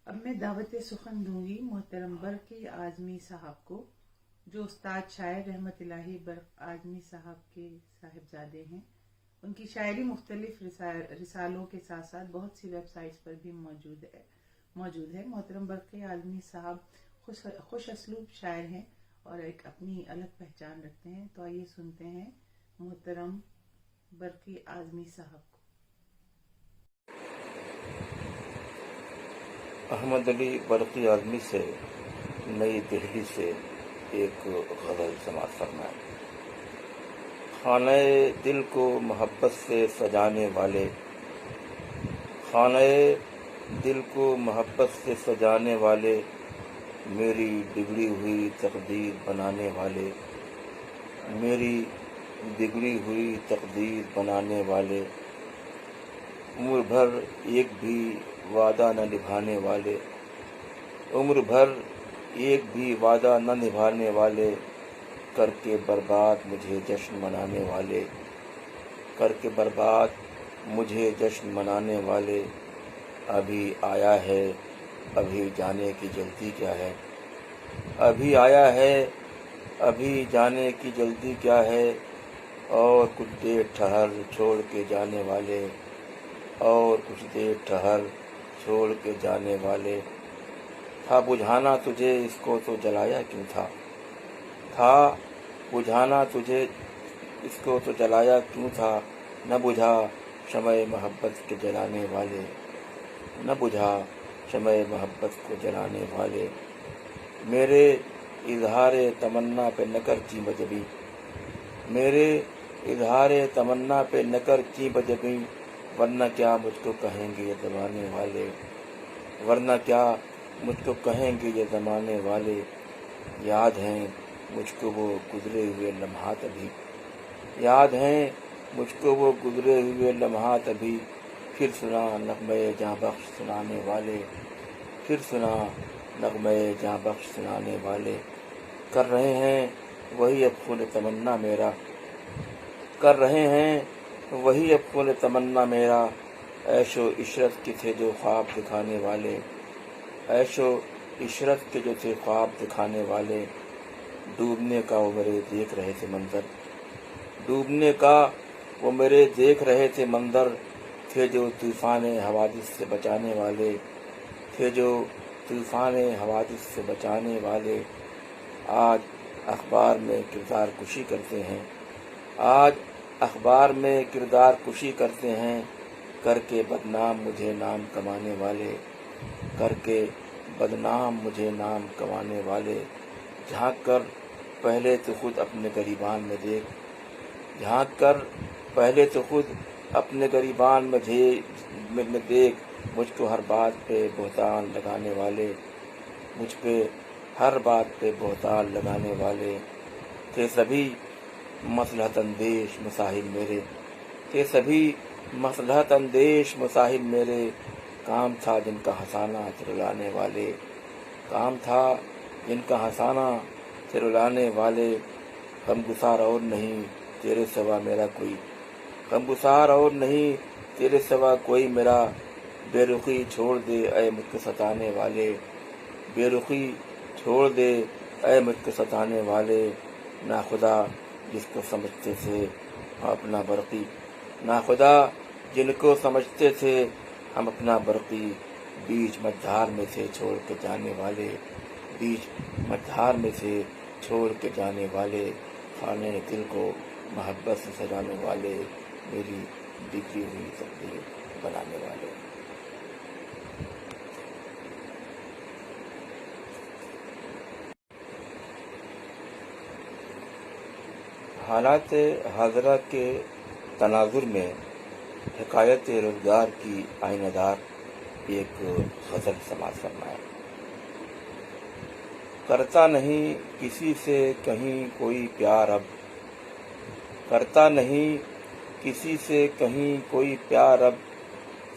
اب میں دعوت سخن دوں گی محترم برقی اعظمی صاحب کو، جو استاد شاعر رحمت الہی برق اعظمی صاحب کے صاحبزادے ہیں۔ ان کی شاعری مختلف رسالوں کے ساتھ ساتھ بہت سی ویب سائٹس پر بھی موجود ہے۔ محترم برقی اعظمی صاحب خوش اسلوب شاعر ہیں اور ایک اپنی الگ پہچان رکھتے ہیں۔ تو آئیے سنتے ہیں محترم برقی اعظمی صاحب کو۔ احمد علی برقی اعظمی سے نئی دہلی سے ایک غزل سماعت فرمائیں۔ خانہ دل کو محبت سے سجانے والے، خانہ دل کو محبت سے سجانے والے، میری بگڑی ہوئی تقدیر بنانے والے، میری بگڑی ہوئی تقدیر بنانے والے، عمر بھر ایک بھی وعدہ نہ نبھانے والے، عمر بھر ایک بھی وعدہ نہ نبھانے والے، کر کے برباد مجھے جشن منانے والے، کر کے برباد مجھے جشن منانے والے، ابھی آیا ہے ابھی جانے کی جلدی کیا ہے، ابھی آیا ہے ابھی جانے کی جلدی کیا ہے، اور کچھ دیر ٹھہر چھوڑ کے جانے والے، اور کچھ دیر ٹھہر چھوڑ کے جانے والے، تھا بجھانا تجھے اس کو تو جلایا کیوں تھا، تھا بجھانا تجھے اس کو تو جلایا کیوں تھا، نہ بجھا شمع محبت کے جلانے والے، نہ بجھا شمع محبت کو جلانے والے، میرے اظہار تمنا پہ نہ کر چیں بجبی، میرے اظہار تمنا پہ نہ کر چیں بجبی، ورنہ کیا مجھ کو کہیں گے یہ زمانے والے، ورنہ کیا مجھ کو کہیں گے یہ زمانے والے، یاد ہیں مجھ کو وہ گزرے ہوئے لمحات ابھی، یاد ہیں مجھ کو وہ گزرے ہوئے لمحات ابھی، پھر سنا نغمے جاں بخش سنانے والے، پھر سنا نغمے جاں بخش سنانے والے، کر رہے ہیں وہی اب خون تمنا میرا، کر رہے ہیں وہی اب خون تمنا میرا، عیش و عشرت کے تھے جو خواب دکھانے والے، عیش و عشرت کے جو تھے خواب دکھانے والے، ڈوبنے کا وہ میرے دیکھ رہے تھے منظر، ڈوبنے کا وہ میرے دیکھ رہے تھے منظر، تھے جو طوفان حوادث سے بچانے والے، تھے جو طوفان حوادث سے بچانے والے، آج اخبار میں کردار کشی کرتے ہیں، آج اخبار میں کردار کشی کرتے ہیں، کر کے بدنام مجھے نام کمانے والے، کر کے بدنام مجھے نام کمانے والے، جھانک کر پہلے تو خود اپنے گریبان میں دیکھ، جھانک کر پہلے تو خود اپنے گریبان میں دیکھ، مجھ کو ہر بات پہ بہتان لگانے والے، مجھ پہ ہر بات پہ بہتان لگانے والے، تھے سبھی مصلحت اندیش مصاحب میرے، تھے سبھی مصلحت اندیش مصاحب میرے، کام تھا جن کا ہنسانہ تھے رلانے والے، کام تھا جن کا ہنسانہ تھے رلانے والے، غمگسار اور نہیں تیرے سوا میرا کوئی، غمگسار اور نہیں تیرے سوا کوئی میرا، بے رخی چھوڑ دے اے مجھ کو ستانے والے، بے رخی چھوڑ دے اے مجھ کو ستانے والے، ناخدا جس کو سمجھتے تھے ہم اپنا برقی، ناخدا جن کو سمجھتے تھے ہم اپنا برقی، بیچ مجھار میں سے چھوڑ کے جانے والے، بیچ مجھار میں سے چھوڑ کے جانے والے، خانے دل کو محبت سے سجانے والے، میری بگڑی ہوئی تقدیر بنانے والے۔ حالات حاضرہ کے تناظر میں حکایت روزگار کی آئینہ دار ایک غزل سماعت فرمایا۔ کرتا نہیں کسی سے کہیں کوئی پیار اب، کرتا نہیں کسی سے کہیں کوئی پیار اب،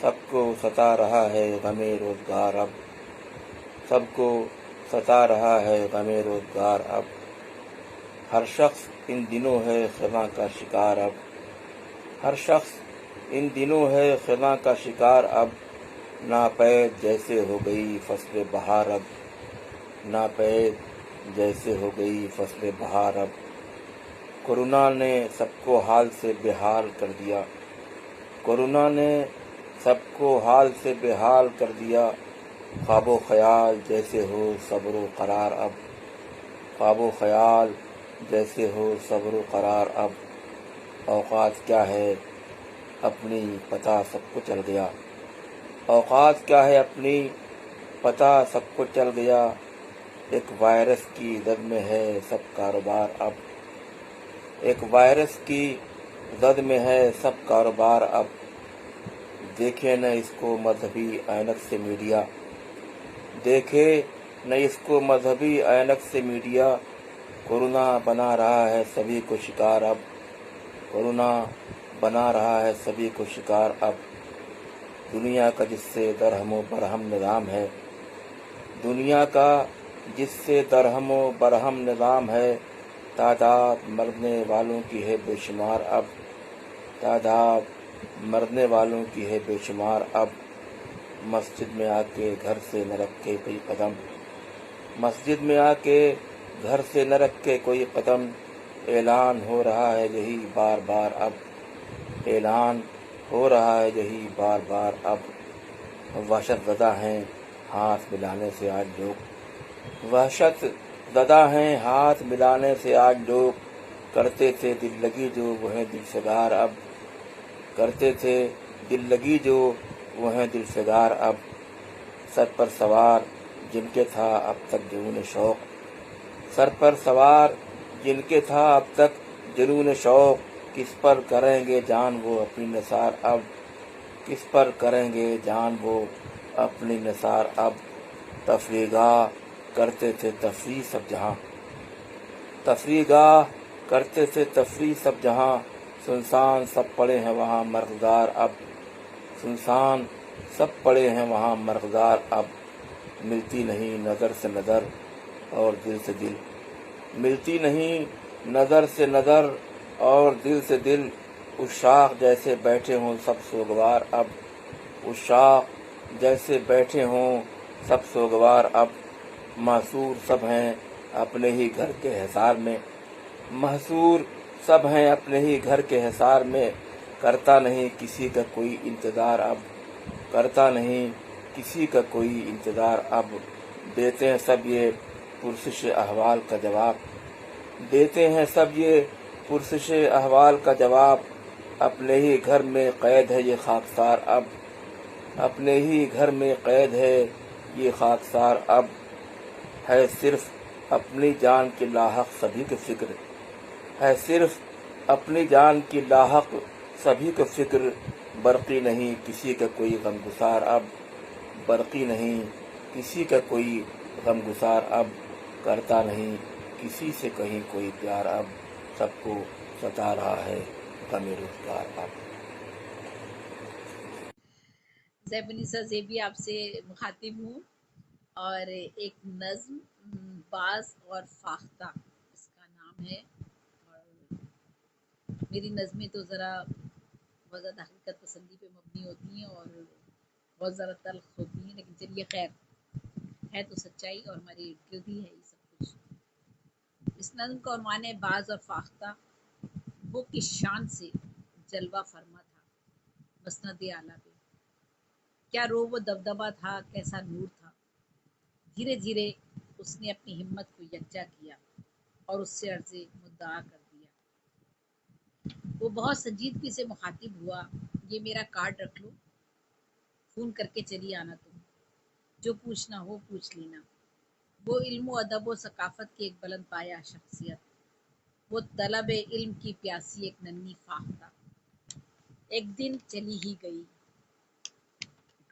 سب کو ستا رہا ہے غم روزگار اب، سب کو ستا رہا ہے غم روزگار اب، ہر شخص ان دنوں ہے خزاں کا شکار اب، ہر شخص ان دنوں ہے خزاں کا شکار اب، नापैद जैसे हो गई फसल बहार अब, नापैद जैसे हो गई फसल बहार अब। कोरोना ने सबको हाल से बेहाल कर दिया, कोरोना ने सबको हाल से बेहाल कर दिया। ख्वाबो ख्याल जैसे हो सब्र करार अब, ख्वाबो ख्याल जैसे हो सब्र करार अब। औकात क्या है अपनी पता सबको चल गया, औकात क्या है अपनी पता सबको चल गया। एक वायरस की जद में है सब कारोबार अब, एक वायरस की जद में है सब कारोबार अब। देखे न इसको मजहबी ऐनक से मीडिया, देखे न इसको मजहबी ऐनक से मीडिया। कोरोना बना रहा है सभी को शिकार अब, कोरोना बना रहा है सभी को शिकार अब। दुनिया का जिससे दरहमो बरहम निज़ाम है, दुनिया का जिससे दरहमो बरहम निज़ाम है। तादाद मरने वालों की है बेशुमार अब, तादाद मरने वालों की है बेशुमार अब। मस्जिद में आके घर से न रखे कोई कदम, मस्जिद में आके घर से न रखे कोई कदम। ऐलान हो रहा है यही बार बार अब, ऐलान हो रहा है यही बार बार अब। वहशत ज़दा हैं हाथ मिलाने से आज लोग, वहशत ज़दा हैं हाथ मिलाने से आज लोग। करते थे दिल लगी जो वो हैं दिलसगार अब, करते थे दिल लगी जो वो हैं दिलसगार अब। सर पर सवार जिनके था अब तक जुनून शौक, सर पर सवार जिनके था अब तक जुनून शौक। किस पर करेंगे जान वो अपनी निसार अब, किस पर करेंगे जान वो अपनी निसार अब। तफरीगाह करते थे तफरीह सब जहाँ, तफरीगाह करते थे तफरीह सब जहाँ। सुनसान सब पड़े हैं वहाँ मर्गदार अब, सुनसान सब पड़े हैं वहाँ मर्गदार अब। मिलती नहीं नज़र से नज़र और दिल से दिल, मिलती नहीं नज़र से नज़र और दिल से दिल। उस शाख जैसे बैठे हों सब सोगवार अब, उस शाख जैसे बैठे हों सब सोगवार अब। महसूर सब हैं अपने ही घर के हिसार में, महसूर सब हैं अपने ही घर के हिसार में। करता नहीं किसी का कोई इंतज़ार अब, करता नहीं किसी का कोई इंतज़ार अब। देते हैं सब ये पुरसिश अहवाल का जवाब, देते हैं सब ये पुरसिश अहवाल का जवाब। अपने ही घर में कैद है ये खाकसार अब, अपने ही घर में कैद है ये खाकसार अब। है सिर्फ अपनी जान की लाहक सभी को फिक्र, है सिर्फ अपनी जान की लाहक सभी को फिक्र। बरकी नहीं किसी का कोई गमगुसार अब, बरकी नहीं किसी का कोई गमगुसार अब। करता नहीं किसी से कहीं कोई प्यार अब, सबको सता रहा है गमे रोजगार अब। ज़ैबुनिसा ज़ेबी आपसे मुखातिब हूँ और एक नज़्म बाज़ और फाख्ता इसका नाम है। और मेरी नज़में तो ज़रा बहुत ज़्यादा हकीकत पसंदी पे मबनी होती हैं और बहुत ज़्यादा तल्ख होती हैं, लेकिन चलिए खैर है तो सच्चाई और हमारे इर्द गिर्द ही है ये सब कुछ। इस नज़्म का उन्वान है बाज़ और फाख्ता। वो किस शान से जलवा फरमा था मसनद आला पे, क्या रो वो दबदबा था कैसा नूर था। धीरे धीरे उसने अपनी हिम्मत को यकजा किया और उससे अर्ज़े मुद्दा कर दिया। वो बहुत संजीदगी से मुखातिब हुआ, ये मेरा कार्ड रख लो, फ़ोन करके चली आना तुम, जो पूछना हो पूछ लेना। वो इल्म अदब व सकाफ़त की एक बुलंद पाया शख्सियत, वो तलब इल्म की प्यासी एक नन्ही फाख्ता। एक दिन चली ही गई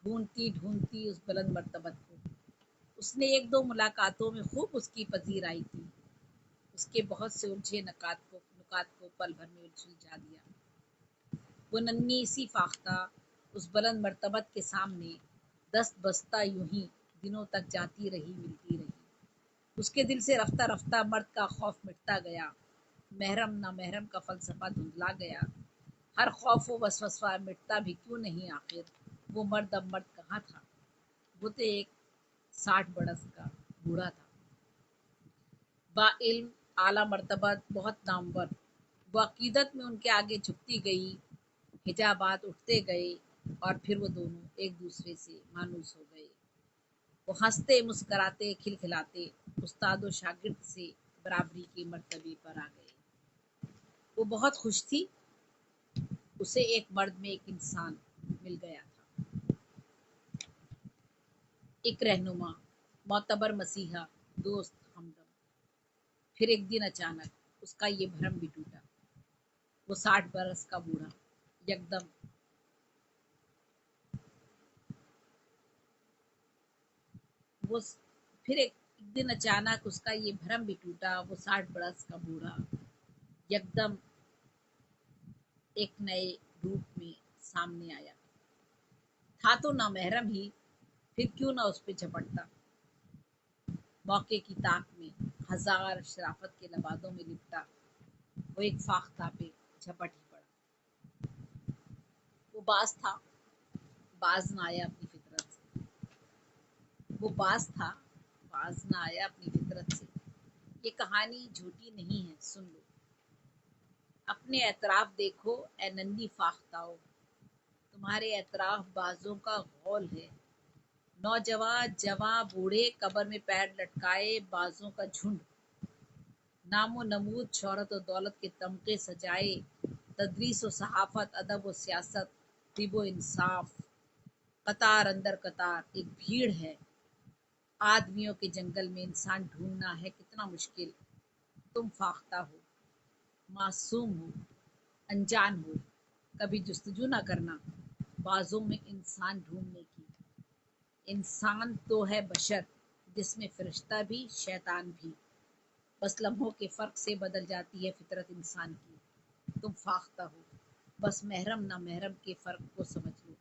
ढूंढती ढूंढती उस बुलंद मर्तबत को। उसने एक दो मुलाकातों में खूब उसकी पजीर आई थी, उसके बहुत से उलझे नुकात को पल भर में सुलझा दिया। वो नन्ही सी फाख्ता उस बुलंद मर्तबत के सामने दस्त बस्ता यूं ही दिनों तक जाती रही मिलती रही। उसके दिल से रफ्ता रफ्ता मर्द का खौफ मिटता गया, महरम ना महरम का फलसफा धुंधला गया। हर खौफ व वसवसा मिटता भी क्यों नहीं आखिर, वो मर्द अब मर्द कहाँ कहाँ था? वो तो एक 60 बरस का बूढ़ा था, बाइल्म, आला मर्तबत, बहुत नामवर। वो अकीदत में उनके आगे झुकती गई, हिजाबात उठते गए और फिर वो दोनों एक दूसरे से मानूस हो गए। वो हंसते मुस्कराते खिलखिलाते उस्ताद और शागिर्द से बराबरी के मर्तबे पर आ गए। वो बहुत खुश थी, उसे एक मर्द में एक इंसान मिल गया था, एक रहनुमा, मोतबर मसीहा, दोस्त, हमदम। फिर एक दिन अचानक उसका ये भ्रम भी टूटा। वो 60 बरस का बूढ़ा यकदम वो फिर एक दिन अचानक उसका ये भ्रम भी टूटा। वो 60 बरस का बूढ़ा यकदम एक नए रूप में सामने आया। था तो नामहरम ही, फिर क्यों ना उस पे झपटता। मौके की ताक में हजार शराफत के लबादों में लिपटा वो एक फाख्ता पे झपट ही पड़ा। वो बाज था, बाज ना आया अपनी फितरत से। वो बाज था, बाज ना आया अपनी फितरत से। ये कहानी झूठी नहीं है, सुन लो। अपने एतराफ देखो ए नन्ही फाख्ताओ, तुम्हारे एतराफ बाजों का गौल है। नौजवान, जवां, बूढ़े, कब्र में पैर लटकाए बाजों का झुंड। नामो नमूद, शोहरत और दौलत के तमगे सजाए। तदरीस व सहाफत, अदब व सियासत, तिब व इंसाफ। कतार अंदर कतार एक भीड़ है। आदमियों के जंगल में इंसान ढूंढना है कितना मुश्किल। तुम फाख्ता हो, मासूम हो, अनजान हो, कभी जुस्तजू ना करना बाजों में इंसान ढूंढने की। इंसान तो है बशर, जिसमें फरिश्ता भी शैतान भी। बस लम्हों के फर्क से बदल जाती है फितरत इंसान की। तुम फाख्ता हो, बस महरम ना महरम के फर्क को समझ लो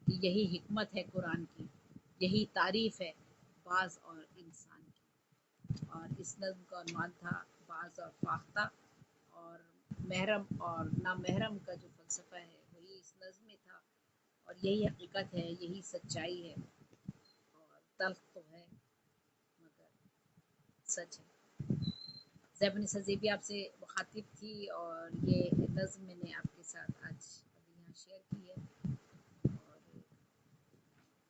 कि यही हिकमत है कुरान की, यही तारीफ है बाज और इंसान की। और इस नज़्म का उन्वान था बाज और फाख्ता। और महरम और ना महरम का जो फलसफा है वही इस नज़्म में था। और यही हकीकत है, यही सच्चाई है। और तल्ख तो है मगर सच है। ज़ैबनिसा ज़ेबी आपसे मुखातिब थी और ये नज़्म मैंने आपके साथ आज अभी यहाँ शेयर की है। और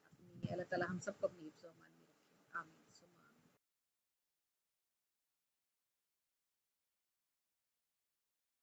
अपनी अल्लाह ताला हम सबको अपनी